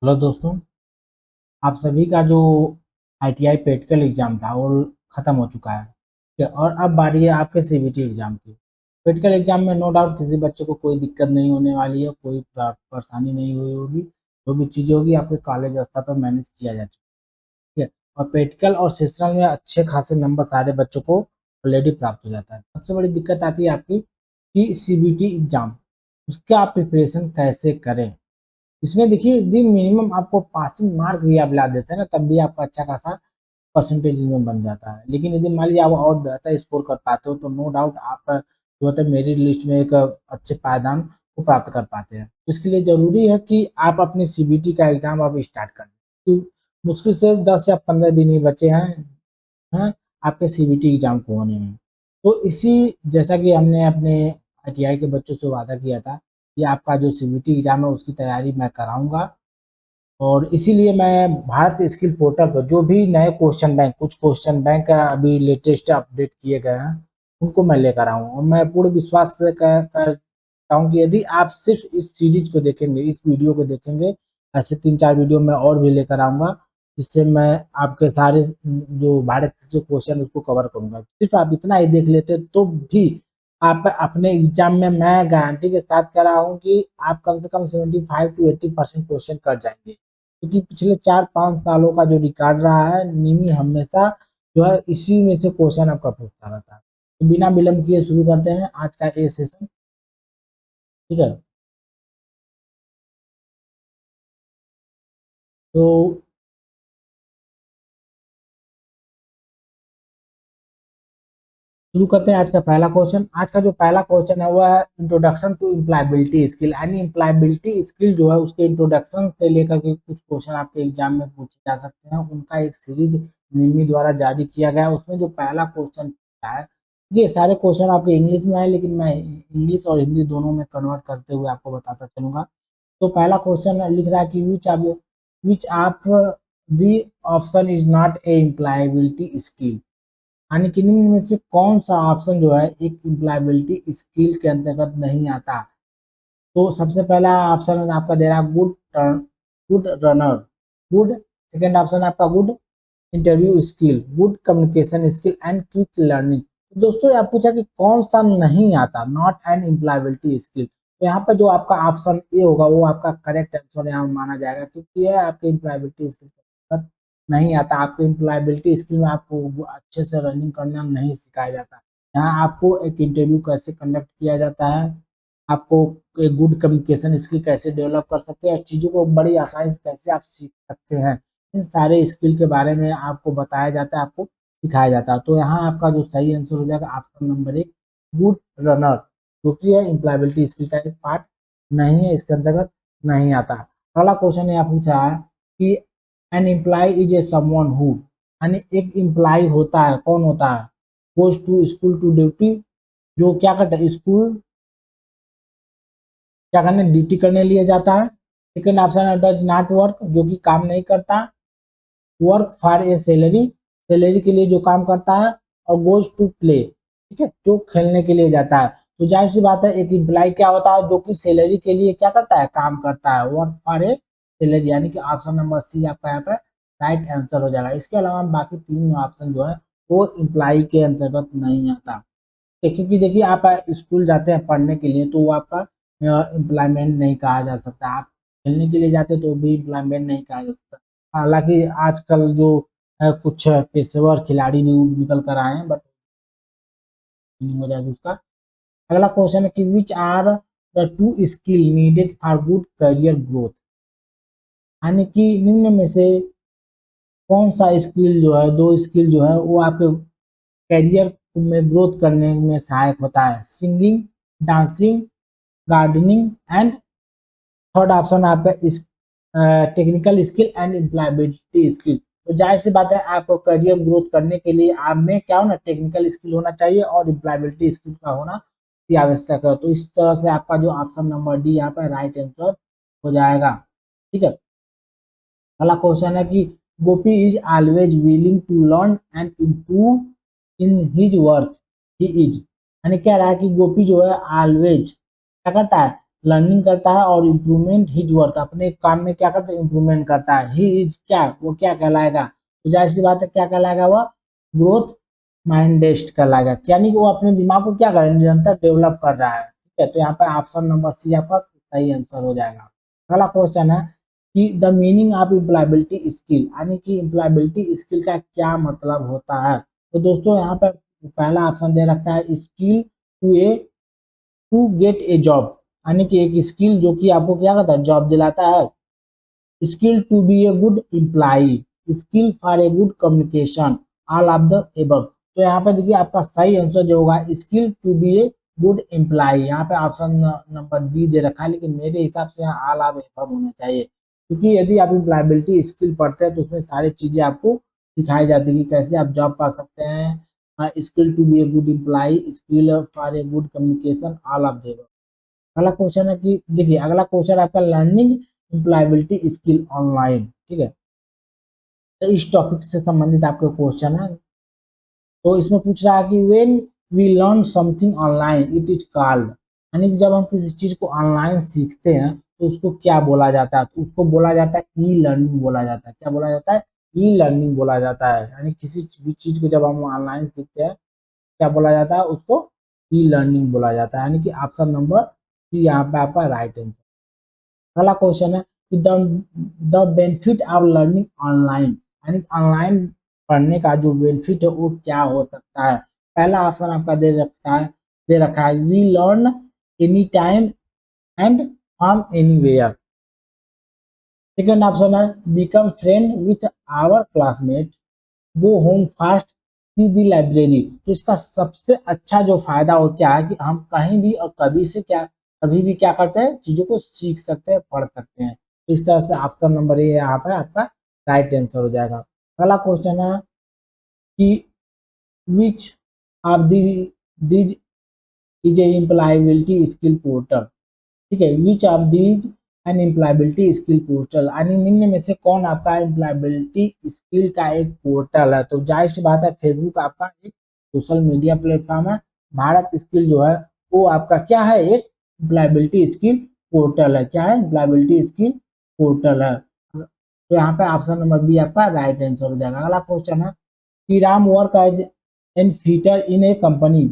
Hello दोस्तों। आप सभी का जो आईटीआई प्रैक्टिकल एग्जाम था वो खत्म हो चुका है। ठीक है, और अब बारी है आपके सीबीटी एग्जाम की। प्रैक्टिकल एग्जाम में नो डाउट किसी बच्चे को कोई दिक्कत नहीं होने वाली है, कोई परेशानी नहीं हुई होगी। जो भी चीज़ें होगी आपके कॉलेज स्तर पर मैनेज किया जा चुका है। ठीक है, और प्रैक्टिकल और सेशनल में अच्छे खासे नंबर सारे बच्चों को ऑलरेडी प्राप्त हो जाता है। सबसे बड़ी दिक्कत आती है आपकी कि सीबीटी एग्जाम, उसका आप प्रिपरेशन कैसे करें। इसमें देखिए यदि मिनिमम आपको पासिंग मार्क भी आप ला देते हैं ना, तब भी आपका अच्छा खासा परसेंटेज में बन जाता है। लेकिन यदि मान लीजिए आप और बेहतर स्कोर कर पाते हो तो नो डाउट आप जो होता है मेरिट लिस्ट में एक अच्छे पायदान को प्राप्त कर पाते हैं। तो इसके लिए जरूरी है कि आप अपनी सीबीटी का एग्जाम अब स्टार्ट कर दें। तो मुश्किल से 10 या 15 दिन ही बचे हैं आपके सीबीटी एग्जाम को होने में। तो इसी जैसा कि हमने अपने आईटीआई के बच्चों से वादा किया था कि आपका जो सीबीटी एग्जाम है उसकी तैयारी मैं कराऊंगा। और इसीलिए मैं भारत स्किल पोर्टल पर जो भी नए क्वेश्चन बैंक, कुछ क्वेश्चन बैंक का अभी लेटेस्ट अपडेट किए गए हैं, उनको मैं लेकर आऊँ। और मैं पूर्ण विश्वास से करता हूँ कि यदि आप सिर्फ इस सीरीज को देखेंगे, इस वीडियो को देखेंगे, ऐसे 3-4 वीडियो मैं और भी लेकर आऊँगा, जिससे मैं आपके सारे जो भारत से क्वेश्चन उसको कवर करूँगा। सिर्फ आप इतना ही देख लेते तो भी आप अपने एग्जाम में, मैं गारंटी के साथ कह रहा हूँ कि आप कम से कम 75 to 80% क्वेश्चन कर जाएंगे। क्योंकि पिछले 4-5 सालों का जो रिकॉर्ड रहा है, निमी हमेशा जो है इसी में से क्वेश्चन आपका पूछता रहता है। तो बिना विलंब किए शुरू करते हैं आज का ये सेशन। ठीक है, तो शुरू करते हैं आज का पहला क्वेश्चन। आज का जो पहला क्वेश्चन है वह है इंट्रोडक्शन टू इम्प्लॉयबिलिटी स्किल। यानी इम्प्लॉयबिलिटी स्किल जो है उसके इंट्रोडक्शन से लेकर के कुछ क्वेश्चन आपके एग्जाम में पूछे जा सकते हैं, उनका एक सीरीज निमी द्वारा जारी किया गया है। उसमें जो पहला क्वेश्चन है, ये सारे क्वेश्चन आपके इंग्लिश में है, लेकिन मैं इंग्लिश और हिंदी दोनों में कन्वर्ट करते हुए आपको बताता चलूंगा। तो पहला क्वेश्चन लिख रहा है कि which of the option is not A employability skill. यानी कि निम्न में से कौन सा ऑप्शन जो है एक इम्प्लॉयबिलिटी स्किल के अंतर्गत नहीं आता। तो सबसे पहला ऑप्शन आपका दे रहा है good runner, good. Second option आपका good interview skill, good communication skill and quick learning. तो दोस्तों आप पूछा कि कौन सा नहीं आता, नॉट एन इम्प्लॉयबिलिटी स्किल। तो यहाँ पर जो आपका ऑप्शन ए होगा वो आपका करेक्ट आंसर यहाँ माना जाएगा, क्योंकि यह आपके इम्प्लॉयबिलिटी स्किल नहीं आता। आपको इम्प्लॉयबिलिटी स्किल में आपको अच्छे से रनिंग करना नहीं सिखाया जाता। यहाँ आपको एक इंटरव्यू कैसे कंडक्ट किया जाता है, आपको एक गुड कम्युनिकेशन स्किल कैसे डेवलप कर सकते हैं, और चीज़ों को बड़ी आसानी से कैसे आप सीख सकते हैं, इन सारे स्किल के बारे में आपको बताया जाता है, आपको सिखाया जाता है। तो यहाँ आपका जो सही आंसर हो जाएगा ऑप्शन नंबर 1, गुड रनर, क्योंकि यह इम्प्लॉयबिलिटी स्किल का एक पार्ट नहीं है, इसके अंतर्गत नहीं आता। अगला क्वेश्चन यहाँ पूछा है कि an employee is a someone who, यानी एक एम्प्लॉय होता है, कौन होता है, goes to school to duty, जो क्या करता है, स्कूल क्या करने, ड्यूटी करने लिए जाता है। सेकेंड ऑप्शन है डज नॉट वर्क, जो कि काम नहीं करता। Work for a salary, salary के लिए जो काम करता है। और गोज टू प्ले, ठीक है, जो खेलने के लिए जाता है। तो जाहिर सी बात है एक एम्प्लॉय क्या होता है, जो कि सैलरी के लिए क्या करता है, काम करता है, वर्क फॉर ए सैलरी। यानी कि ऑप्शन नंबर सी आपका यहाँ पे राइट आंसर हो जाएगा। इसके अलावा बाकी 3 ऑप्शन जो है वो एम्प्लॉय के अंतर्गत नहीं आता। क्योंकि देखिए आप स्कूल जाते हैं पढ़ने के लिए तो वो आपका एम्प्लॉयमेंट नहीं कहा जा सकता। आप खेलने के लिए जाते हैं तो भी एम्प्लॉयमेंट नहीं कहा जा सकता। हालांकि आजकल जो कुछ पेशेवर खिलाड़ी भी निकल कर आए हैं, बट हो जाएगा उसका। अगला क्वेश्चन है कि which are the two skill needed for good career growth. यानी कि निम्न में से कौन सा स्किल जो है, 2 स्किल जो है वो आपके करियर में ग्रोथ करने में सहायक होता है, singing, dancing, gardening and third option आपका इस technical skill and employability skill. तो जाहिर सी बात है आपको करियर ग्रोथ करने के लिए आप में क्या होना, टेक्निकल स्किल होना चाहिए और एम्प्लॉयबिलिटी स्किल का होना अति आवश्यक है। तो इस तरह से आपका जो ऑप्शन नंबर डी यहाँ पर राइट आंसर हो जाएगा। ठीक है, अगला क्वेश्चन है कि Gopi is always willing to learn and improve in his work he is. यानी कह रहा है कि गोपी जो है ऑलवेज क्या करता है, लर्निंग करता है और इम्प्रूवमेंट हिज वर्क, अपने काम में क्या करता है, इम्प्रूवमेंट करता है। ही इज क्या, वो क्या कहलाएगा, तो जाहिर सी बात है क्या कहलाएगा, वह ग्रोथ माइंडेड कहलाएगा, यानी कि वो अपने दिमाग को क्या कर रहा है, निरंतर डेवलप कर रहा है। ठीक है, तो यहाँ पे ऑप्शन नंबर सी आपका सही आंसर हो जाएगा। अगला क्वेश्चन है कि the meaning of employability skill, यानी कि एम्प्लॉयबिलिटी स्किल का क्या मतलब होता है। तो दोस्तों यहाँ पे पहला ऑप्शन दे रखा है skill to get a job, यानी कि एक स्किल जो कि आपको क्या करता है, जॉब दिलाता है। Skill to be a good employee, skill for a good communication, all of the above. तो यहाँ पे देखिए आपका सही आंसर जो होगा skill to be a good employee, यहाँ पे ऑप्शन नंबर बी दे रखा है, लेकिन मेरे हिसाब से यहाँ ऑल ऑफ एबव होना चाहिए, क्योंकि यदि आप एम्प्लॉयबिलिटी स्किल पढ़ते हैं तो उसमें सारी चीजें आपको सिखाई जाती है कि कैसे आप जॉब पा सकते हैं, skill to be a good employee, skill for a good communication, all of the above. अगला क्वेश्चन है कि देखिए अगला क्वेश्चन आपका लर्निंग एम्प्लॉयबिलिटी स्किल ऑनलाइन, ठीक है, तो इस टॉपिक से संबंधित आपका क्वेश्चन है। तो इसमें पूछ रहा है कि when we learn something online it is called, यानी कि जब हम किसी चीज को ऑनलाइन सीखते हैं तो उसको क्या बोला जाता है, तो उसको बोला जाता है ई लर्निंग बोला जाता है। क्या बोला जाता है, ई लर्निंग बोला जाता है, यानी किसी भी चीज को जब हम ऑनलाइन सीखते हैं क्या बोला जाता है, उसको ई लर्निंग बोला जाता है, यानी कि ऑप्शन नंबर सी यहाँ पे आपका राइट आंसर। अगला क्वेश्चन है कि the benefit of learning online, यानी ऑनलाइन पढ़ने का जो बेनिफिट है वो क्या हो सकता है। पहला ऑप्शन आपका दे रखा है we learn any time and from anywhere. Second option है become friend with our classmate, go home fast, see the library. तो इसका सबसे अच्छा जो फायदा हो क्या है कि हम कहीं भी और कभी भी क्या करते हैं, चीजों को सीख सकते हैं, पढ़ सकते हैं। तो इस तरह से ऑप्शन नंबर ए यहाँ पे आपका राइट आंसर हो जाएगा। अगला क्वेश्चन है कि which of these is a employability skill portal, ठीक है, which of these an employability skill portal, यानी निम्न में से कौन आपका एम्प्लॉयबिलिटी स्किल का एक पोर्टल है। तो जाहिर सी बात है फेसबुक आपका एक सोशल मीडिया प्लेटफॉर्म है, भारत स्किल जो है वो आपका क्या है, एक एम्प्लॉयबिलिटी स्किल पोर्टल है। क्या है, एम्प्लॉयबिलिटी स्किल पोर्टल है। तो यहाँ पे ऑप्शन नंबर बी आपका राइट आंसर हो जाएगा। अगला क्वेश्चन है कि Ram work as an fitter in a company,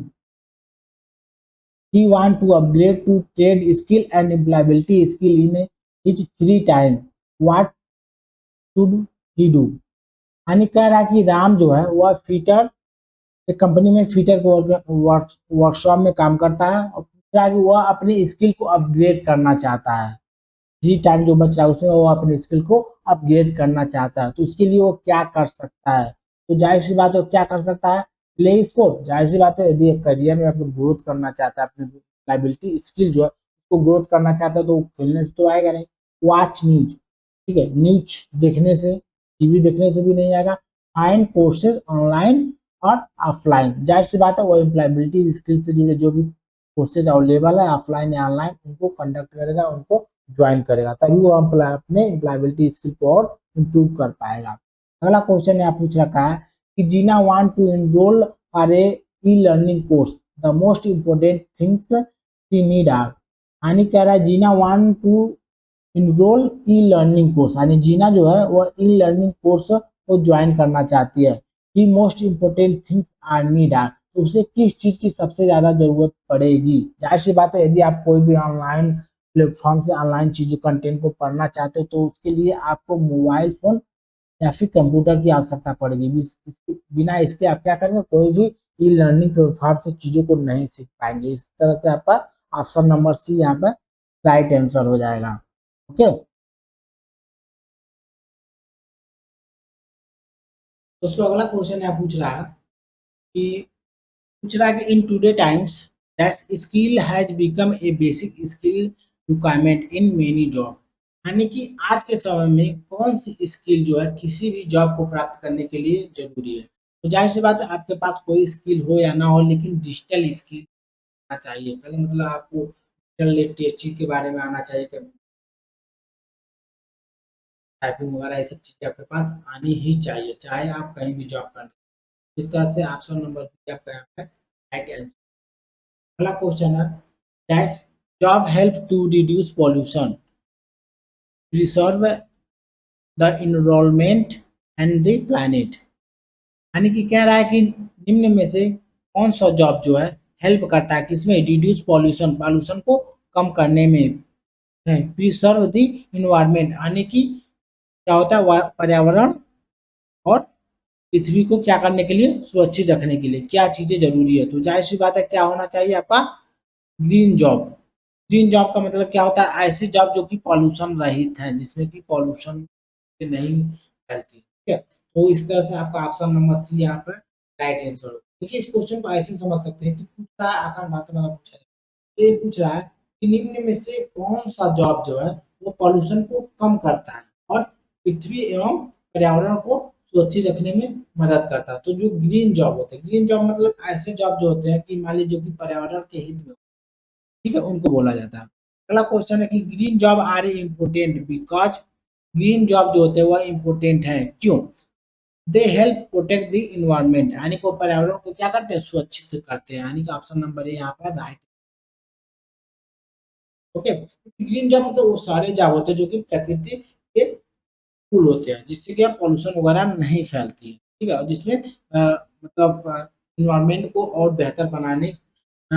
he want to upgrade to trade skill and employability skill in his free time, what should he do। यानी कह रहा है कि राम जो है वह फीटर, एक कंपनी में फीटर को वर्कशॉप में काम करता है और पूछ रहा है कि वह अपनी स्किल को अपग्रेड करना चाहता है। फ्री टाइम जो बच रहा है उसमें वो अपनी स्किल को अपग्रेड करना चाहता है, तो उसके लिए वो क्या कर सकता है। तो जाहिर सी बात है वो क्या कर सकता है, प्ले स्पोर्ट। जाहिर सी बात है यदि करियर में अपनी ग्रोथ करना चाहता है, अपनी लाइबिलिटी स्किल जो है उसको ग्रोथ करना चाहता है, तो खेलने से तो आएगा नहीं। वॉच न्यूज, ठीक है, न्यूज देखने से, टीवी देखने से भी नहीं आएगा। फाइंड कोर्सेज ऑनलाइन और ऑफलाइन, जाहिर सी बात है वो एम्प्लॉयबिलिटी स्किल से जुड़े जो भी कोर्सेज अवेलेबल है ऑफलाइन या ऑनलाइन उनको कंडक्ट करेगा, उनको ज्वाइन करेगा, तभी वो अपने एम्प्लॉयबिलिटी स्किल को और इम्प्रूव कर पाएगा। अगला क्वेश्चन यहाँ पूछ रखा है कि Gina want to enroll for a e learning course, the most important things she need are, यानी कह रहा है Gina want to enroll e learning course, यानी जीना जो है वह ई लर्निंग कोर्स को ज्वाइन करना चाहती है। की most important things are need are, तो उसे किस चीज की सबसे ज्यादा जरूरत पड़ेगी। जाहिर सी बात है यदि आप कोई भी ऑनलाइन प्लेटफॉर्म से ऑनलाइन चीजें कंटेंट को पढ़ना चाहते हो तो उसके लिए आपको मोबाइल फोन या फिर कंप्यूटर की आवश्यकता पड़ेगी। बिना इसके आप क्या करेंगे, कोई भी ई लर्निंग प्लेटफॉर्म से चीजों को नहीं सीख पाएंगे। इस तरह से आपका ऑप्शन नंबर सी यहाँ पर राइट आंसर हो जाएगा। ओके, दोस्तों अगला क्वेश्चन यहाँ पूछ रहा है कि in today times that skill has become a basic skill requirement in many job, यानी कि आज के समय में कौन सी स्किल जो है किसी भी जॉब को प्राप्त करने के लिए जरूरी है। तो जाहिर सी बात है आपके पास कोई स्किल हो या ना हो लेकिन डिजिटल स्किल आना चाहिए। पहले मतलब आपको डिजिटल लिटरेसी के बारे में आना चाहिए, टाइपिंग वगैरह ये सब चीजें आपके पास आनी ही चाहिए, चाहे आप कहीं भी जॉब करें। इस तरह से ऑप्शन नंबर बी आपका यहाँ पे राइट आंसर। अगला क्वेश्चन है dash job help to reduce pollution, preserve the environment and the planet. यानी कि कह रहा है कि निम्न में से कौन सा जॉब जो है हेल्प करता है किसमें, रिड्यूस पॉल्यूशन, पॉल्यूशन को कम करने में, प्रिजर्व द इन्वायरमेंट यानी कि क्या होता है पर्यावरण और पृथ्वी को क्या करने के लिए, सुरक्षित रखने के लिए क्या चीजें जरूरी है। तो जाहिर सी बात है क्या होना चाहिए आपका, ग्रीन जॉब। ग्रीन जॉब का मतलब क्या होता है, ऐसी जॉब जो कि पॉल्यूशन रहित है, जिसमें कि पॉल्यूशन नहीं फैलती, ठीक है। तो इस तरह से आपका ऑप्शन नंबर सी यहाँ पर राइट आंसर हो। देखिए इस क्वेश्चन को ऐसे समझ सकते हैं कि पूछ रहा है आसान भाषा में पूछा है, ये पूछ रहा है कि निम्न में से कौन सा जॉब जो है वो पॉल्यूशन को कम करता है और पृथ्वी एवं पर्यावरण को सुरक्षित रखने में मदद करता है। तो जो ग्रीन जॉब होते हैं, ग्रीन जॉब मतलब ऐसे जॉब जो होते हैं कि मान लीजिए जो कि पर्यावरण के हित में, ठीक है, उनको बोला जाता है। अगला क्वेश्चन है कि green job are important because, green job जो होते हैं वह इम्पोर्टेंट है क्यों, they help protect the environment यानी कि पर्यावरण को क्या करते हैं, सुरक्षित करते हैं, यानी कि ऑप्शन नंबर ए यहाँ पर राइट। ओके, ग्रीन जॉब मतलब वो सारे जॉब होते हैं जो कि प्रकृति के फूल होते हैं, जिससे कि पॉल्यूशन वगैरह नहीं फैलती है, ठीक है, और जिसमें मतलब इन्वायरमेंट को और बेहतर बनाने अ,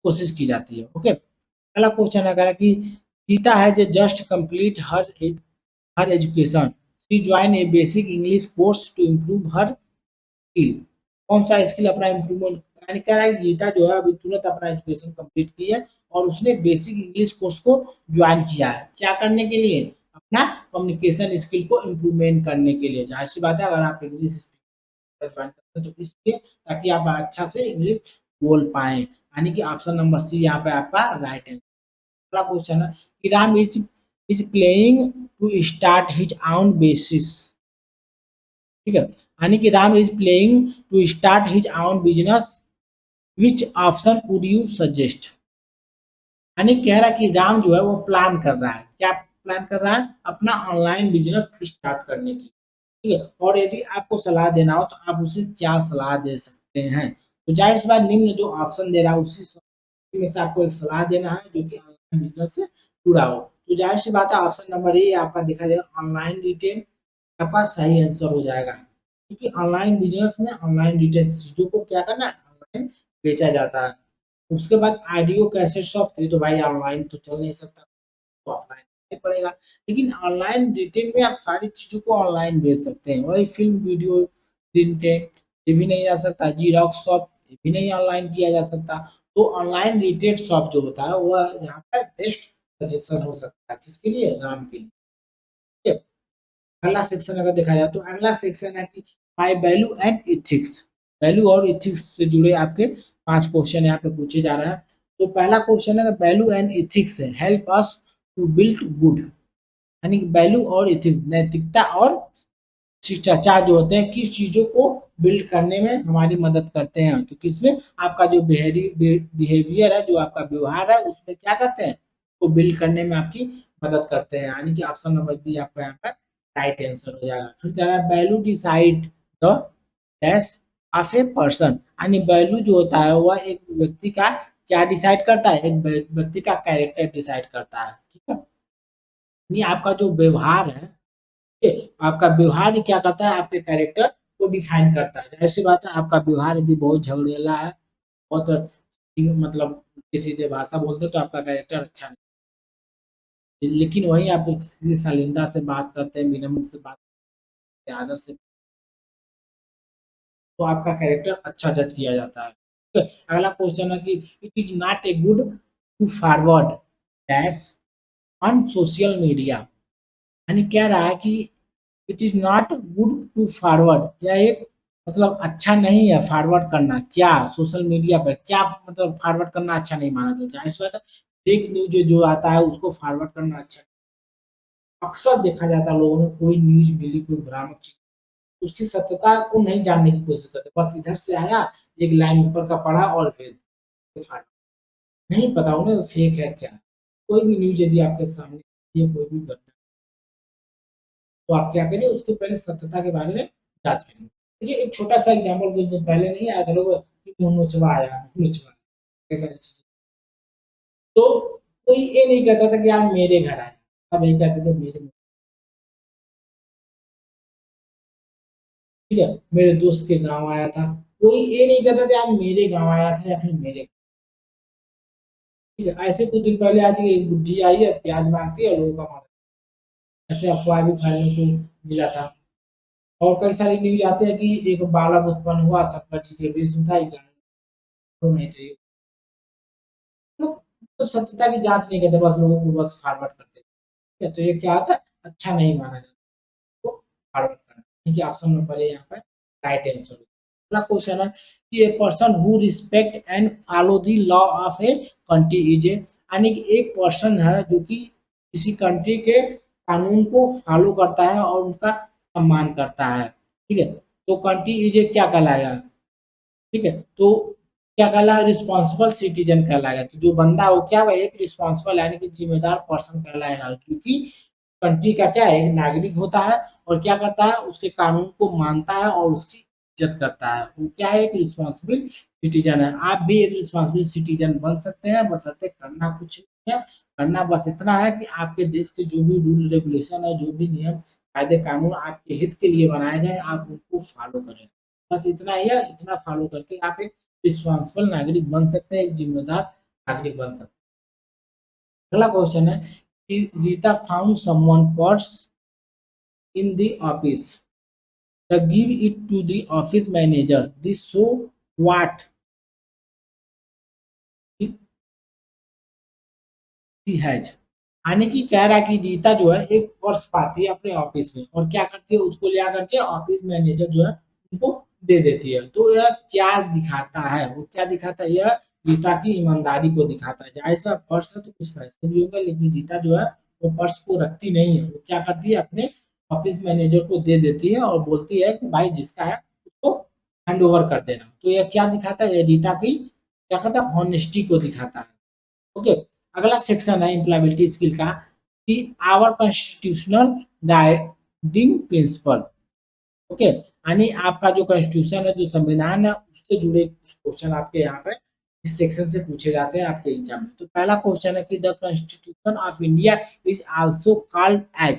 कोशिश की जाती है। ओके, अगला क्वेश्चन है कि गीता है जो just complete her education, she join a basic English course to improve her skill, कौन सा स्किल अपना इम्प्रूवमेंट, यानी कह रहा है गीता जो है अभी तुरंत अपना एजुकेशन कंप्लीट की है और उसने बेसिक इंग्लिश कोर्स को ज्वाइन किया है, क्या करने के लिए, अपना कम्युनिकेशन स्किल को इम्प्रूवमेंट करने के लिए। जाहिर सी बात है अगर आप इंग्लिश ज्वाइन करते हैं तो इसलिए ताकि आप अच्छा से इंग्लिश बोल पाए, यानी कि ऑप्शन नंबर सी यहाँ पे आपका राइट है। अगला क्वेश्चन है कि Ram is playing to start his own basis, ठीक है, यानी कि Ram is playing to start his own business, which option would you suggest. यानी कह रहा है कि राम जो है वो प्लान कर रहा है, क्या प्लान कर रहा है, अपना ऑनलाइन बिजनेस स्टार्ट करने की, ठीक है, और यदि आपको सलाह देना हो तो आप उसे क्या सलाह दे सकते हैं। तो जाहिर सी बात निम्न जो ऑप्शन दे रहा है उसी में से आपको एक सलाह देना है जो कि ऑनलाइन बिजनेस से जुड़ा हो। तो जाहिर सी बात है ऑप्शन नंबर ए आपका देखा जाएगा ऑनलाइन रिटेल, आपका सही आंसर हो जाएगा, क्योंकि ऑनलाइन बिजनेस में ऑनलाइन रिटेल चीजों को क्या करना है, ऑनलाइन बेचा जाता है। उसके बाद ऑडियो कैसेट शॉप, ये तो भाई ऑनलाइन तो चल नहीं सकता, तो ऑफलाइन पड़ेगा। लेकिन ऑनलाइन रिटेल में आप सारी चीजों को ऑनलाइन बेच सकते हैं, वही फिल्म वीडियो प्रिंटेड ये भी नहीं जा सकता, जीरोक्स शॉप ये भी नहीं ऑनलाइन किया जा सकता। तो ऑनलाइन रिटेल शॉप जो होता है वह यहाँ पर बेस्ट सजेशन हो सकता है, किसके लिए, राम के लिए, ठीक है। अगला सेक्शन अगर देखा जाए तो अगला सेक्शन है कि my value and ethics, value और इथिक्स से जुड़े आपके 5 क्वेश्चन यहाँ पे पूछे जा रहा है। तो पहला क्वेश्चन है वैल्यू एंड इथिक्स है help us to build good, यानी वैल्यू और इथिक्स नैतिकता और शिष्टाचार जो होते हैं किस चीजों को बिल्ड करने में हमारी मदद करते हैं, क्योंकि इसमें आपका जो बिहेवियर है, जो आपका व्यवहार है, उसमें क्या करते हैं, वो बिल्ड करने में आपकी मदद करते हैं, यानी कि ऑप्शन नंबर बी आपका यहाँ पर राइट आंसर हो जाएगा। फिर कह रहा है value decide the dash of a person, यानी वैल्यू जो होता है वह एक व्यक्ति का क्या डिसाइड करता है, एक व्यक्ति का कैरेक्टर डिसाइड करता है, ठीक है। यानी आपका जो व्यवहार है, आपका व्यवहार ही क्या करता है, आपके कैरेक्टर को डिफाइन करता है। जाहिर सी बात है आपका व्यवहार यदि बहुत झगड़ेला है, बहुत मतलब सीधे भाषा बोलते तो आपका कैरेक्टर अच्छा नहीं, लेकिन वही आप किसी शालीनता से बात करते हैं, विनम्र से बात करते हैं, आदर से, तो आपका कैरेक्टर अच्छा जज किया जाता है, ठीक है। अगला क्वेश्चन है कि it is not a good to forward dash on social media, यानी कह रहा है कि it is not good to forward, यह एक मतलब अच्छा नहीं है फॉरवर्ड करना, क्या सोशल मीडिया पर क्या मतलब फॉरवर्ड करना अच्छा नहीं माना जाता है, इस बात फेक न्यूज जो आता है उसको फॉरवर्ड करना अच्छा अक्सर देखा जाता है, लोगों में कोई न्यूज मिली कोई भ्रामक चीज उसकी सत्यता को नहीं जानने की कोशिश करते, बस इधर से आया एक लाइन ऊपर का पढ़ा और फिर नहीं पता उन्हें फेक है क्या। कोई भी न्यूज यदि आपके सामने ये कोई भी घटना, तो आप क्या करिए उसके पहले सत्यता के बारे में जांच करिए। देखिए एक छोटा सा एग्जाम्पल कुछ दिन पहले नहीं आया था लोग कि नोचवा आया, नोचवा, ये सारी चीजें तो कोई ये नहीं कहता था कि यार मेरे घर आए, सब यही कहते थे मेरे, ठीक है, मेरे दोस्त के गाँव आया था। कोई ये नहीं कहता था यार मेरे गाँव आया था या फिर मेरे, ठीक है। ऐसे कुछ दिन पहले आज एक बुढ़ी आई है, प्याज माँगती है, लोगों का मारा, ऐसे अफ़वाह भी फैलने को मिला था। और कई सारी न्यूज़ आते हैं कि एक बालक उत्पन्न हुआ, शंकर जी के वेश में था, 11 नहीं थे। लोग तो सत्यता की जाँच नहीं करते, बस लोगों को बस फॉरवर्ड करते हैं। ठीक है, तो ये क्या होता है, अच्छा नहीं माना जाता, तो फॉरवर्ड करना, ठीक है। ऑप्शन नंबर ए यहाँ पे राइट आंसर है। अगला क्वेश्चन है कि a person who respect and follow the law of a country is a, यानी कि एक पर्सन है जो कि किसी कंट्री के कानून को फॉलो करता है और उनका सम्मान करता है, ठीक है। तो कंट्री इज ए क्या कहलाएगा, ठीक है। तो क्या कहलाएगा, रिस्पॉन्सिबल सिटीजन कहलाएगा। तो जो बंदा है वो क्या होगा, एक रिस्पॉन्सिबल यानी कि जिम्मेदार पर्सन कहलाएगा, क्योंकि कंट्री का क्या है, एक नागरिक होता है और क्या करता है, उसके कानून को मानता है और उसकी इज्जत करता है, वो क्या है, एक रिस्पॉन्सिबल सिटीजन है। आप भी एक रिस्पॉन्सिबल सिटीजन बन सकते हैं, बशर्ते करना कुछ नहीं है, करना बस इतना है कि आपके देश के जो भी रूल रेगुलेशन है, जो भी नियम कायदे कानून आपके हित के लिए बनाए गए, आप उनको फॉलो करें। बस इतना ही है, इतना फॉलो करके आप एक रिस्पॉन्सिबल नागरिक बन सकते हैं, एक जिम्मेदार नागरिक बन सकते हैं। अगला क्वेश्चन है कि Rita found someone purse in the office, the give it to the office manager, this show what she has, यानी कि कह रहा है कि रीता जो है एक पर्स पाती है अपने ऑफिस में और क्या करती है, उसको ले करके ऑफिस मैनेजर जो है उनको दे देती है। तो यह क्या दिखाता है, वो क्या दिखाता है, यह रीता की ईमानदारी को दिखाता है। जाहिर सा पर्स है तो कुछ पैसे भी होंगे, लेकिन रीता जो है वो पर्स को रखती नहीं है, वो क्या करती है, अपने ऑफिस मैनेजर को दे देती है और बोलती है कि भाई जिसका है उसको हैंड ओवर कर देना। तो यह क्या दिखाता है, यह रीता की क्या कहता है, हॉनेस्टी को दिखाता है। ओके। अगला सेक्शन है एम्प्लॉयबिलिटी स्किल का कि our constitutional guiding principle, okay, यानी आपका जो कॉन्स्टिट्यूशन है, जो संविधान है, उससे जुड़े कुछ क्वेश्चन आपके यहाँ पे इस सेक्शन से पूछे जाते हैं आपके एग्जाम में। तो पहला क्वेश्चन है कि the constitution of India is also called as,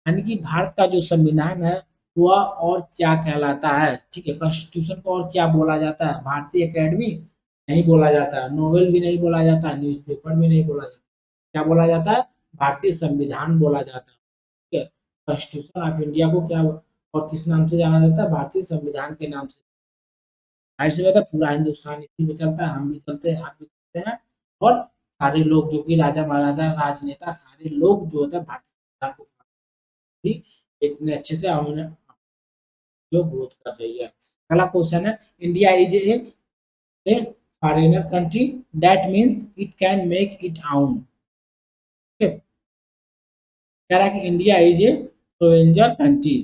यानी कि भारत का जो संविधान है वह और क्या कहलाता है, ठीक है। कॉन्स्टिट्यूशन को और क्या बोला जाता है, भारतीय एकेडमी नहीं बोला जाता, नोवेल भी नहीं बोला जाता, न्यूज़पेपर भी नहीं बोला जाता, क्या बोला जाता है, भारतीय संविधान बोला जाता है, ठीक है। कॉन्स्टिट्यूशन ऑफ इंडिया को क्या और किस नाम से जाना जाता है, भारतीय संविधान के नाम से। ऐसे में तो पूरा हिंदुस्तान इसी में चलता है, हम भी चलते हैं, आप भी चलते हैं, और सारे लोग जो कि राजा महाराजा राजनेता सारे लोग जो होता है भारतीय संविधान को भी इतने अच्छे से हमने जो ग्रोथ कर रही है। अगला क्वेश्चन है India is a foreigner country that means it can make it own, कह रहा है कि इंडिया इज ए सोवेंजर कंट्री,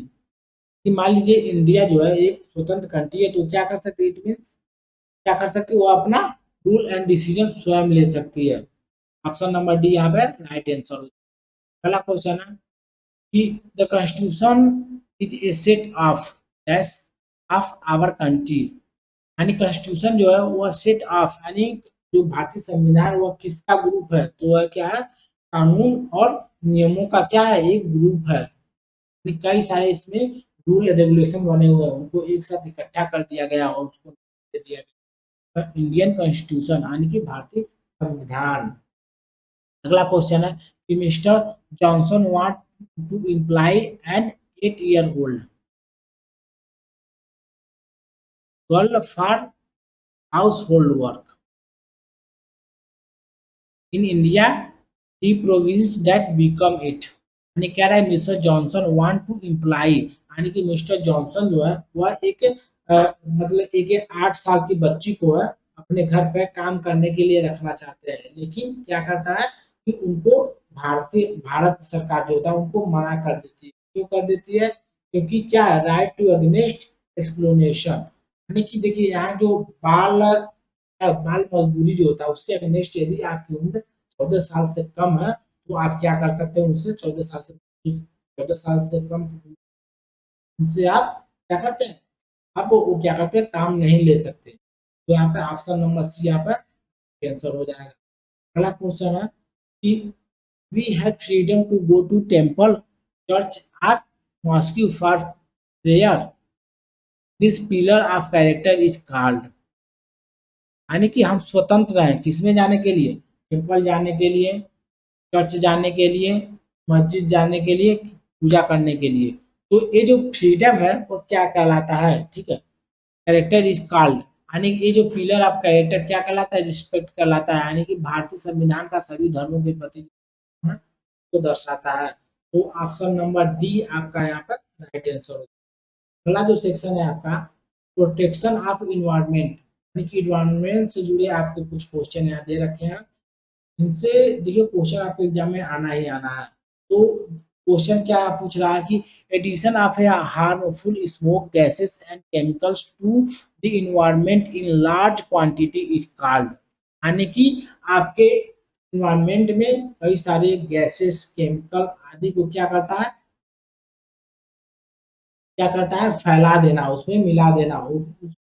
कि मान लीजिए इंडिया जो है एक स्वतंत्र कंट्री है, तो क्या कर सकती है, इट मीन्स क्या कर सकती है, वो अपना रूल एंड डिसीजन स्वयं ले सकती है। ऑप्शन नंबर डी यहाँ पे राइट आंसर हो। पहला क्वेश्चन है कि the constitution is a set of dash of our country, यानी कॉन्स्टिट्यूशन जो है वो सेट ऑफ, यानी जो भारतीय संविधान है वो किसका ग्रुप है, तो वह क्या है, कानून और नियमों का क्या है, एक ग्रुप है। कई सारे इसमें रूल रेगुलेशन बने हुए हैं, उनको एक साथ इकट्ठा कर दिया गया और उसको दे दिया गया इंडियन कॉन्स्टिट्यूशन, यानी कि भारतीय संविधान। अगला क्वेश्चन है कि mister Johnson want to employ an 8 year old girl for household work in India, he provisions that become it, यानी कह रहा है mister Johnson want to employ, यानी कि मिस्टर जॉनसन जो है वह एक मतलब एक 8 साल की बच्ची को है अपने घर पे काम करने के लिए रखना चाहते हैं, लेकिन क्या करता है कि उनको भारत सरकार जो होता है उनको मना कर देती है। क्यों कर देती है, क्योंकि क्या है, राइट टू अगेंस्ट एक्सप्लोनेशन, यानी कि देखिए यहाँ जो बाल मजदूरी जो होता है उसके अगेंस्ट यदि आपकी उम्र 14 साल से कम है, तो आप क्या कर सकते हैं, उनसे 14 साल से कम उनसे आप क्या करते हैं, आप वो क्या करते हैं, काम नहीं ले सकते। तो यहाँ पे ऑप्शन नंबर सी यहाँ पे आंसर हो जाएगा। अगला क्वेश्चन है कि we have freedom to go to temple, church or mosque for prayer, this pillar of character is called. यानी कि हम स्वतंत्र हैं किसमें जाने के लिए, टेम्पल जाने के लिए, चर्च जाने के लिए, मस्जिद जाने के लिए, पूजा करने के लिए। तो ये जो फ्रीडम है वो क्या कहलाता है, ठीक है, कैरेक्टर इज कॉल्ड। यानी ये जो पिलर ऑफ कैरेक्टर क्या कहलाता है, रिस्पेक्ट कहलाता है, यानी कि भारतीय संविधान का सभी धर्मों के प्रति को दर्शाता है। तो ऑप्शन नंबर डी आपका यहाँ पर राइट आंसर होगा। अगला जो सेक्शन है आपका प्रोटेक्शन ऑफ इन्वायरमेंट, यानी कि इन्वायरमेंट से जुड़े आपके कुछ क्वेश्चन यहाँ दे रखे हैं। इनसे देखिए क्वेश्चन आपके एग्जाम में आना ही आना है। तो क्वेश्चन क्या पूछ रहा है कि addition of a harmful smoke gases and chemicals to the environment in large quantity is called. यानी कि आपके इन्वायरमेंट में कई सारे गैसेस केमिकल आदि को क्या करता है, क्या करता है, फैला देना, उसमें मिला देना, वो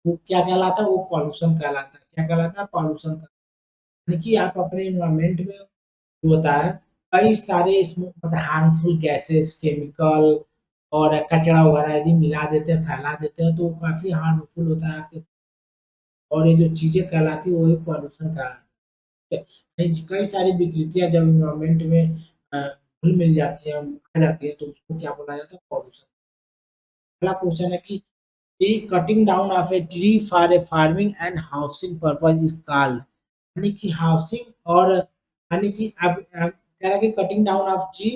क्या कहलाता है, वो पॉल्यूशन कहलाता है। क्या कहलाता है, पॉल्यूशन। यानी कि आप अपने इन्वायरमेंट में जो होता है कई सारे इसमें मतलब हार्मफुल गैसेस केमिकल और कचरा वगैरह यदि मिला देते हैं फैला देते हैं तो काफ़ी हार्मफुल होता है आपके, और ये जो चीज़ें कहलाती है वही पॉल्यूशन कहलाता है। कई सारी विकृतियाँ जब इन्वायरमेंट में घुल मिल जाती है आ जाती है तो उसको क्या बोला जाता है, पॉल्यूशन। अगला क्वेश्चन है कि the cutting down of a tree for a farming and housing purpose is called। यानी कि हाउसिंग और यानी कि अब कह रहा है कि cutting down of tree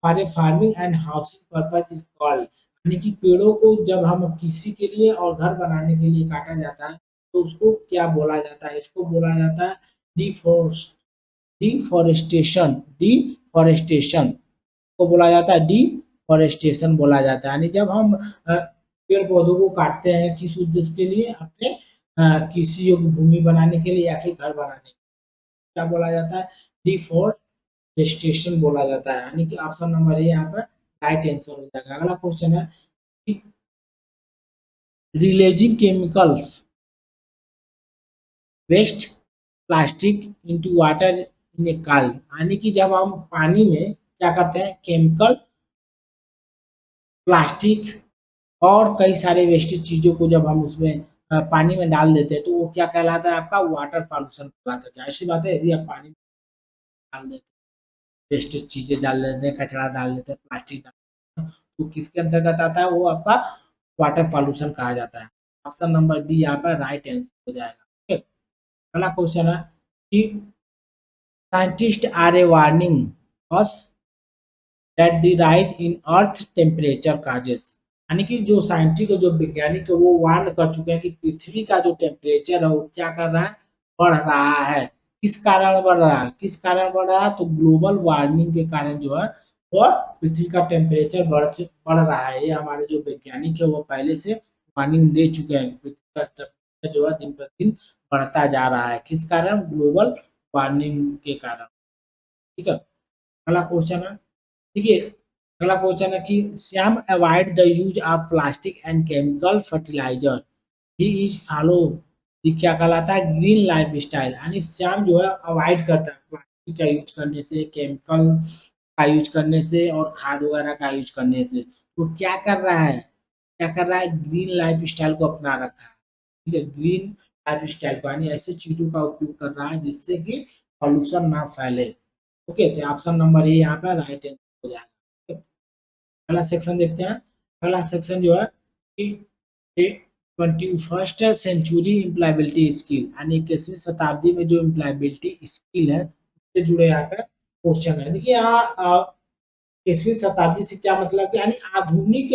for a farming and housing purpose is called. यानी कि पेड़ों को जब हम किसी के लिए और घर बनाने के लिए काटा जाता है तो उसको क्या बोला जाता है, इसको बोला जाता है डिफोरेस्ट डिफॉरेस्टेशन। डिफॉरेस्टेशन को बोला जाता है डिफॉरेस्टेशन बोला जाता है। यानी जब हम पेड़ पौधों को काटते हैं किस उद्देश्य के लिए, अपने किसी योग्य भूमि बनाने के लिए या फिर घर बनाने के लिए, क्या बोला जाता है, डिफॉरेस्टेशन बोला जाता है। यानी कि ऑप्शन नंबर ए यहाँ पर राइट आंसर हो जाएगा। अगला क्वेश्चन है कि releasing chemicals waste plastic into water in a called. यानी कि जब हम पानी में क्या करते हैं, केमिकल, प्लास्टिक और कई सारे वेस्टेज चीज़ों को जब हम उसमें पानी में डाल देते हैं तो वो क्या कहलाता है, आपका वाटर पॉल्यूशन कहलाता है। जाहिर सी बात है यदि आप पानी में डाल देते हैं वेस्टेज चीज़ें डाल देते हैं, कचरा डाल देते हैं, प्लास्टिक डाल देते हैं, तो किसके अंतर्गत आता है, वो आपका वाटर पॉल्यूशन कहा जाता है। ऑप्शन नंबर डी यहाँ पर राइट आंसर हो जाएगा। ठीक है। अगला क्वेश्चन है कि scientist are a warning us that the rise in earth temperature causes. यानी कि जो साइंटिस्ट जो वैज्ञानिक है वो वार्न कर चुके हैं कि पृथ्वी का जो टेम्परेचर है वो क्या कर रहा है, बढ़ रहा है। किस कारण बढ़ रहा है, किस कारण बढ़ रहा है, तो ग्लोबल वार्मिंग के कारण जो है वो पृथ्वी का टेम्परेचर बढ़ रहा है। ये हमारे जो वैज्ञानिक है वो पहले से वार्निंग दे चुके हैं। पृथ्वी का टेम्परेचर जो है दिन प्रतिदिन बढ़ता जा रहा है, किस कारण, ग्लोबल वार्मिंग के कारण। ठीक है। अगला क्वेश्चन है, देखिए अगला क्वेश्चन है कि Shyam avoid the use of plastic and chemical fertiliser, he is follow, ये क्या कहलाता है, ग्रीन लाइफ स्टाइल। यानी श्याम जो है अवॉइड करता है प्लास्टिक का यूज करने से, केमिकल का यूज करने से और खाद वगैरह का यूज करने से। तो क्या कर रहा है, क्या कर रहा है, ग्रीन लाइफ स्टाइल को अपना रखा है। ठीक है, ग्रीन लाइफ स्टाइल को यानी ऐसे चीजों का उपयोग कर रहा है जिससे कि पॉल्यूशन ना फैले। ओके, तो ऑप्शन नंबर ए यहाँ पर राइट आंसर हो जाएगा। अगला सेक्शन देखते हैं। अगला सेक्शन जो है कि 21st सेंचुरी इम्प्लॉयबिलिटी स्किल, यानी 21वीं शताब्दी में जो इम्प्लॉयबिलिटी स्किल है उससे जुड़े यहाँ पे क्वेश्चन है। देखिए यहाँ 21वीं शताब्दी से क्या मतलब, यानी आधुनिक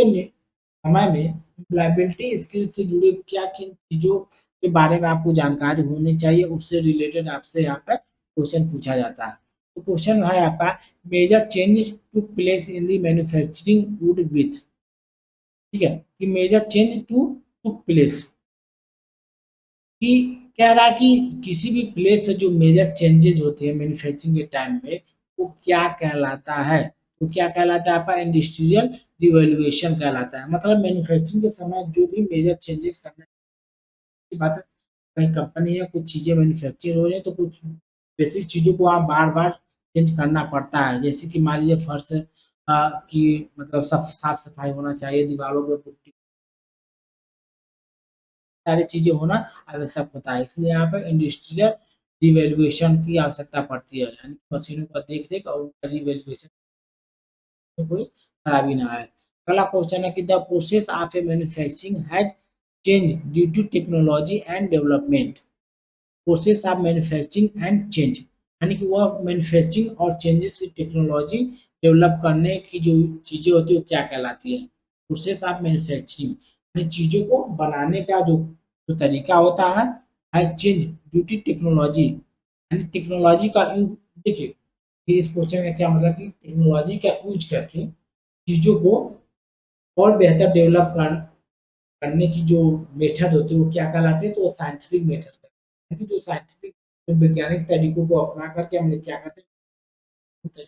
समय में इम्प्लॉयबिलिटी स्किल से जुड़े क्या किन चीज़ों के बारे में आपको जानकारी होनी चाहिए, उससे रिलेटेड आपसे यहाँ पे क्वेश्चन पूछा जाता है। तो क्वेश्चन है आपका, major change to place in the manufacturing would with, ठीक है, कि मेजर चेंज टू प्लेस, कि कह रहा है कि किसी भी प्लेस पे जो मेजर चेंजेज होते हैं मैन्युफैक्चरिंग के टाइम पे वो क्या कहलाता है, तो क्या कहलाता है आपका, इंडस्ट्रियल रिवॉल्यूशन कहलाता है। मतलब मैन्युफैक्चरिंग के समय जो भी मेजर चेंजेस करना की बात है, कहीं कंपनी है कुछ चीजें मैन्युफैक्चर हो रही है तो कुछ बेसिक चीज़ों को आप बार-बार चेंज करना पड़ता है। जैसे कि मान लीजिए फर्श की मतलब साफ-सफाई होना चाहिए, दीवारों पे पुट्टी सारी चीज़ें होना आवश्यक होता है। इसलिए यहाँ पे इंडस्ट्रियल रिवैल्यूएशन की आवश्यकता पड़ती है। यानी कि मशीनों का देख-रेख और उनका रिवैल्यूएशन में कोई खराबी ना आए। अगला क्वेश्चन है कि the process of a manufacturing has changed due to technology and development. Process of manufacturing and change यानी कि वह मैन्युफैक्चरिंग और चेंजेस की टेक्नोलॉजी डेवलप करने की जो चीज़ें होती है वो क्या कहलाती है? प्रोसेस ऑफ मैन्युफैक्चरिंग यानी चीज़ों को बनाने का जो तरीका होता है has change due to technology यानी टेक्नोलॉजी का देखिए कि इस क्वेश्चन का क्या मतलब कि टेक्नोलॉजी का यूज करके चीज़ों को और बेहतर डेवलप करने की जो मेथड होती है वो क्या कहलाती है? तो वो साइंटिफिक मेथड कहलाती है। जो साइंटिफिक जो वैज्ञानिक तरीकों को अपना करके हम लोग क्या करते हैं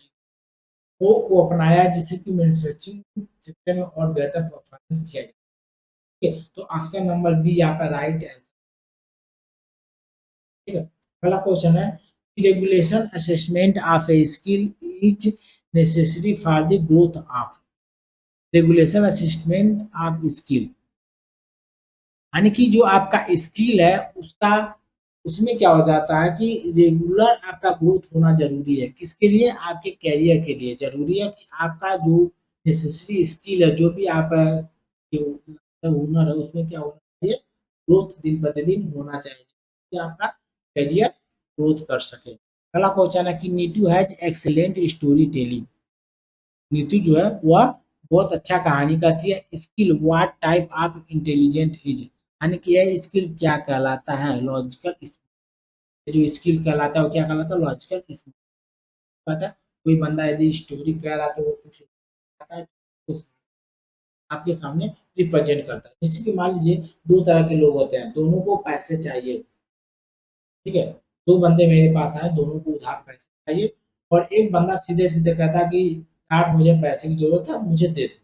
वो अपनाया जिससे कि मैन्युफैक्चरिंग सेक्टर में और बेहतर परफॉर्मेंस किया जाए। ठीक है? तो ऑप्शन नंबर बी आपका राइट आंसर ठीक है? अगला क्वेश्चन है regulation assessment of a skill is necessary for the growth of regulation assessment of skill यानी कि जो आपका स्किल है उसका उसमें क्या हो जाता है कि रेगुलर आपका ग्रोथ होना ज़रूरी है। किसके लिए? आपके करियर के लिए ज़रूरी है कि आपका जो नेसेसरी स्किल है, जो भी आप जो हुनर है उसमें क्या होना चाहिए? ग्रोथ दिन प्रतिदिन होना चाहिए, कि आपका करियर ग्रोथ कर सके। अगला क्वेश्चन है कि Neetu has excellent story telling. Neetu जो है वह बहुत अच्छा कहानी कहती है। Skill what type of intelligent is यानी कि यह स्किल क्या कहलाता है? लॉजिकल जो स्किल कहलाता है वो क्या कहलाता है? लॉजिकल स्किल कहता है। कोई बंदा यदि स्टोरी कह रहा है तो वो कुछ कहता है कुछ आपके सामने रिप्रेजेंट करता है। जैसे कि मान लीजिए 2 तरह के लोग होते हैं, दोनों को पैसे चाहिए, ठीक है? 2 बंदे मेरे पास आए, दोनों को उधार पैसे चाहिए और एक बंदा सीधे-सीधे कहता है कि यार मुझे पैसे की ज़रूरत है, मुझे दे दो।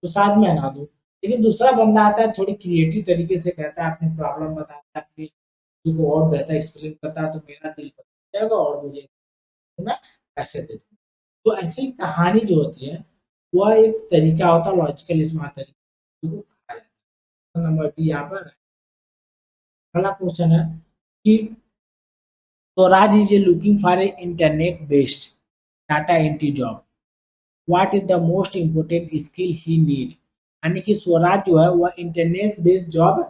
तो साथ में ना दूँ। लेकिन दूसरा बंदा आता है थोड़ी क्रिएटिव तरीके से कहता है, अपनी प्रॉब्लम बताता है, अपनी चीज़ों को और बेहतर एक्सप्लेन करता है तो मेरा दिल बदल जाएगा और मुझे मैं पैसे दे दूँ। तो ऐसे ही कहानी जो होती है, वह एक तरीका होता है लॉजिकल स्मार्ट तरीका जिसको कहा जाता है। नंबर डी यहाँ पर अगला क्वेश्चन है कि Swaraj is looking for a internet based data entry job. What is the most important skill he need यानी कि स्वराज जो है वह इंटरनेट बेस्ड जॉब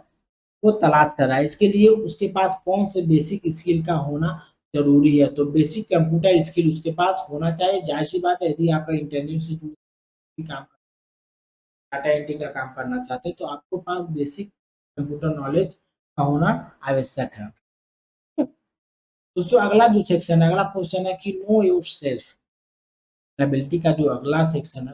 को तलाश कर रहा है। इसके लिए उसके पास कौन से बेसिक स्किल का होना ज़रूरी है? तो बेसिक कंप्यूटर स्किल उसके पास होना चाहिए। ज़ाहिर-सी बात है यदि आपका इंटरनेट से जुड़े भी काम डाटा एंट्री का काम करना चाहते हैं तो आपको पास बेसिक कंप्यूटर नॉलेज का होना आवश्यक है। दोस्तों अगला जो सेक्शन है, अगला क्वेश्चन है कि नो योरसेल्फ एबिलिटी का जो अगला सेक्शन है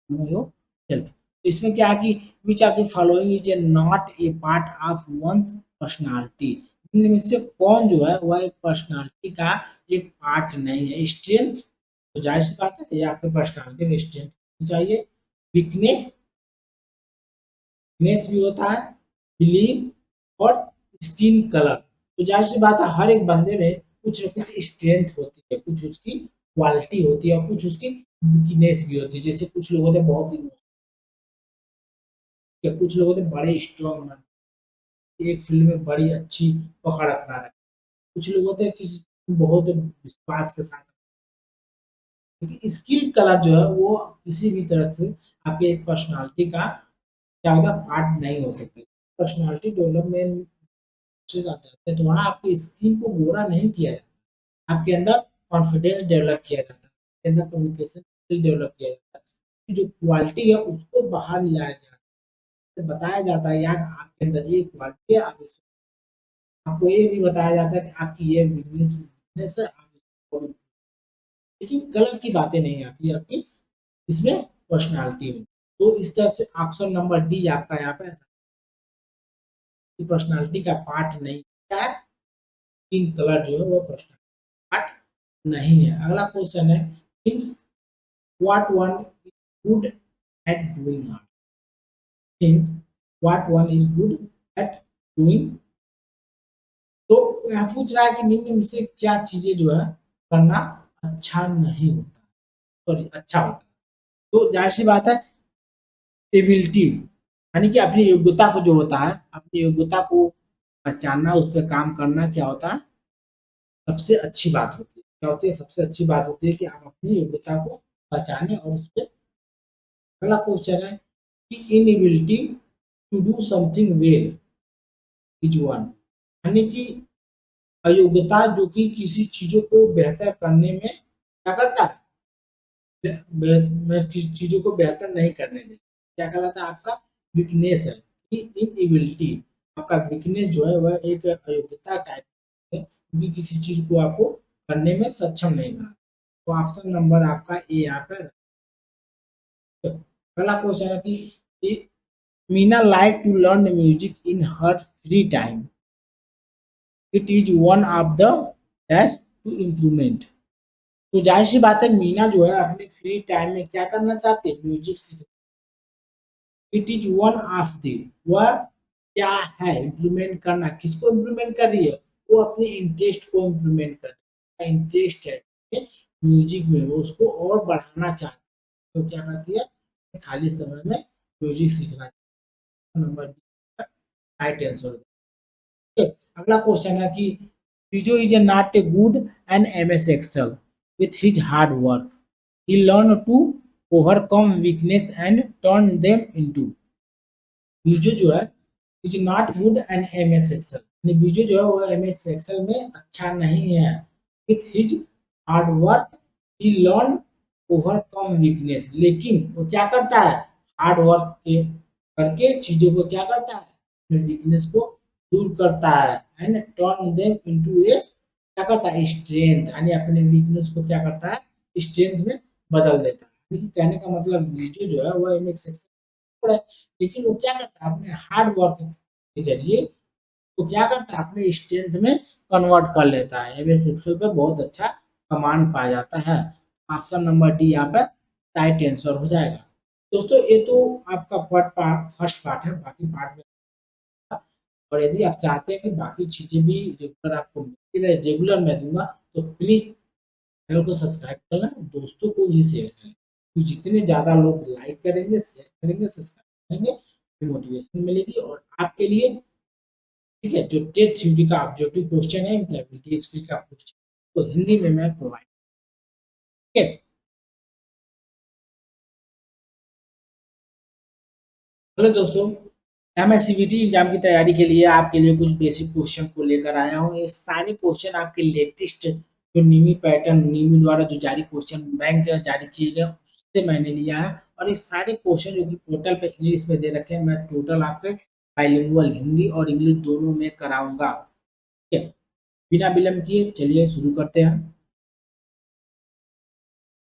नो योरसेल्फ। तो इसमें क्या है कि which of the following is not a part of one's personality इनमें से कौन जो है वह एक पर्सनैलिटी का एक पार्ट नहीं है। स्ट्रेंथ तो ज़ाहिर-सी बात है ये आपके पर्सनैलिटी में स्ट्रेंथ होनी चाहिए। वीकनेस वीकनेस भी होता है, बिलीव और स्किन कलर। तो ज़ाहिर-सी बात है हर एक बंदे में कुछ न कुछ स्ट्रेंथ होती है, कुछ उसकी क्वालिटी होती है और कुछ उसकी वीकनेस भी होती है। जैसे कुछ लोग होते हैं बहुत ही या कुछ लोग होते हैं बड़े स्ट्रॉन्ग एक फील्ड में बड़ी अच्छी पकड़ अपना रखे। कुछ लोग होते हैं किसी बहुत विश्वास के साथ क्योंकि स्किल कलर जो है वो किसी भी तरह से आपके एक पर्सनैलिटी का क्या होता है पार्ट नहीं हो सकते। पर्सनैलिटी डेवलपमेंट चीज़ आ जाते हैं तो वहाँ आपकी स्किल को गोरा नहीं किया जाता। आपके अंदर कॉन्फिडेंस डेवलप किया जाता है, आपके अंदर कम्युनिकेशन स्किल डेवलप किया जाता है। जो क्वालिटी है उसको बाहर लाया जाता है, बताया जाता है यार आपके अंदर ये क्वालिटी है आप इस आपको ये भी बताया जाता है कि आपकी ये वीकनेस है आप इसको लेकिन गलत की बातें नहीं आती है आपकी इसमें पर्सनैलिटी में। तो इस तरह से ऑप्शन नंबर डी आपका यहाँ पे पर्सनैलिटी का पार्ट नहीं है, स्किन कलर जो है वो पर्सनैलिटी पार्ट नहीं है। अगला क्वेश्चन है things what one is good at doing not think what one is good at doing तो यहाँ पूछ रहा है कि निम्न में से क्या चीजें जो है करना अच्छा नहीं होता, सॉरी अच्छा होता है। तो जाहिर सी बात है, एबिलिटी यानी कि अपनी योग्यता को जो होता है, अपनी योग्यता को पहचानना, उस पर काम करना क्या होता है, सबसे अच्छी बात होती है। क्या होती है? सबसे अच्छी बात होती है कि आप अपनी योग्यता को पहचाने और उस पर। अगला क्वेश्चन है कि inability to do something well is one, यानी कि अयोग्यता जो कि किसी चीजों को बेहतर करने में क्या करता है, किसी चीजों को बेहतर नहीं करने देता, क्या कहलाता है, आपका वीकनेस है। कि इनएबिलिटी, आपका वीकनेस जो है वह एक अयोग्यता टाइप है, क्योंकि किसी चीज को आपको करने में सक्षम नहीं बना। तो ऑप्शन नंबर आपका ए यहाँ पर। पहला क्वेश्चन है कि Meena like to learn music in her free time, it is one of the dash to improvement. तो जाहिर सी बात है, मीना जो है अपने फ्री टाइम में क्या करना चाहते हैं, म्यूजिक सीखना। It is one of the, वह क्या है, इम्प्लीमेंट करना, किसको इम्प्लीमेंट कर रही है, वो अपने इंटरेस्ट को इम्प्लीमेंट कर रही है। इंटरेस्ट है म्यूजिक में, वो उसको और बढ़ाना चाहती है। तो क्या करती है, खाली समय में म्यूजिक सीखना। Number right answer. अगला क्वेश्चन है कि Fijo is not a good and MS Excel with his hard work. He learned to overcome weakness and turn them into। बीजो जो है is not good and M S Excel, बीजो जो है वो एम एस एक्सल में अच्छा नहीं है। With his hard work he learn overcome weakness, लेकिन वो क्या करता है, हार्ड वर्क के करके चीजों को क्या करता है, अपने वीकनेस को दूर करता है एंड टर्न देम इनटू ए, क्या करता है, स्ट्रेंथ, यानी अपने वीकनेस को क्या करता है, स्ट्रेंथ में बदल देता है। यानी कि कहने का मतलब बीजो जो है वो एम एस एक्सल है, लेकिन वो क्या करता है, अपने हार्ड वर्क के जरिए वो क्या करता है, अपने स्ट्रेंथ में कन्वर्ट कर लेता है। एमएस एक्सेल पे बहुत अच्छा कमांड पाया जाता है। ऑप्शन नंबर डी यहाँ पे राइट आंसर हो जाएगा। दोस्तों ये तो आपका फर्स्ट पार्ट है, बाकी पार्ट में। और यदि आप चाहते हैं कि बाकी चीजें भी रेगुलर आपको मिलती रहे, रेगुलर मैं दूंगा, तो प्लीज चैनल को सब्सक्राइब करना, दोस्तों को भी शेयर करें। तो जितने ज़्यादा लोग लाइक करेंगे, शेयर करेंगे, सब्सक्राइब करेंगे, मोटिवेशन मिलेगी। और आपके लिए ठीक है, जो टेट थ्योरी का ऑब्जेक्टिव क्वेश्चन है, इम्प्लीमेंटेशन स्किल का क्वेश्चन, तो हिंदी में मैं प्रोवाइड, ठीक है। हेलो दोस्तों, मैं सीबीटी एग्जाम की तैयारी के लिए आपके लिए कुछ बेसिक क्वेश्चन को लेकर आया हूँ। ये सारे क्वेश्चन आपके लेटेस्ट जो नीमी पैटर्न, नीमी द्वारा जो जारी क्वेश्चन बैंक जारी किए गए उससे मैंने लिया है। और ये सारे क्वेश्चन जो कि पोर्टल पे इंग्लिश में दे रखे हैं, मैं टोटल आपके बाइलिंगुअल हिंदी और इंग्लिश दोनों में कराऊंगा, ठीक है। बिना विलम्ब किए चलिए शुरू करते हैं।